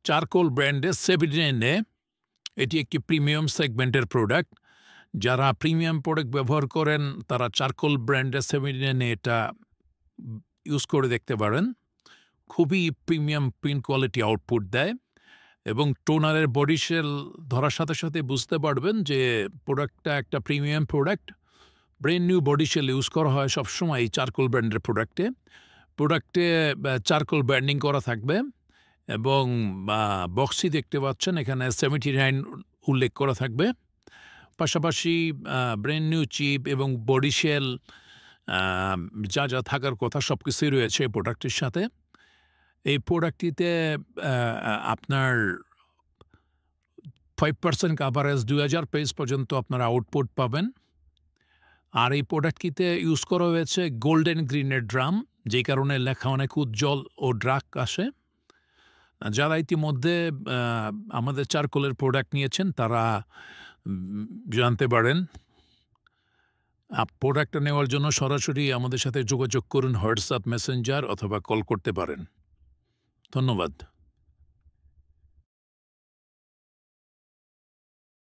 Charcoal ব্র্যান্ডের 79 এটি একটি প্রিমিয়াম সেগমেন্টের প্রোডাক্ট। যারা প্রিমিয়াম প্রোডাক্ট ব্যবহার করেন তারা চারকোল ব্র্যান্ডের 79 এটা ইউজ করে দেখতে পারেন। খুবই প্রিমিয়াম প্রিন্ট কোয়ালিটি আউটপুট দেয় এবং টোনারের বডি শেল ধরার সাথে সাথে বুঝতে পারবেন যে প্রোডাক্টটা একটা premium product. Brand new body shell use করা হয় সবসময় এই চারকোল ব্র্যান্ডের প্রোডাক্টে চারকোল ব্র্যান্ডিং করা থাকবে এবং বক্সই দেখতে পাচ্ছেন এখানে 79 উল্লেখ করা থাকবে। পাশাপাশি ব্র্যান্ড নিউ চিপ এবং বডি শেল যা যা থাকার কথা সব কিছুই রয়েছে এই প্রোডাক্টের সাথে। এই প্রোডাক্টটিতে আপনার 5% কাভারেজ 2000 পেজ পর্যন্ত আপনারা আউটপুট পাবেন। আর এই প্রোডাক্টটিতে ইউজ করা হয়েছে গোল্ডেন গ্রিনের ড্রাম, যেই কারণে লেখা অনেক উজ্জ্বল ও ডার্ক আসে। যারা ইতিমধ্যে আমাদের চারকোলের প্রোডাক্ট নিয়েছেন তারা জানতে পারেন। প্রোডাক্টটা নেওয়ার জন্য সরাসরি আমাদের সাথে যোগাযোগ করুন, হোয়াটসঅ্যাপ, মেসেঞ্জার অথবা কল করতে পারেন। ধন্যবাদ।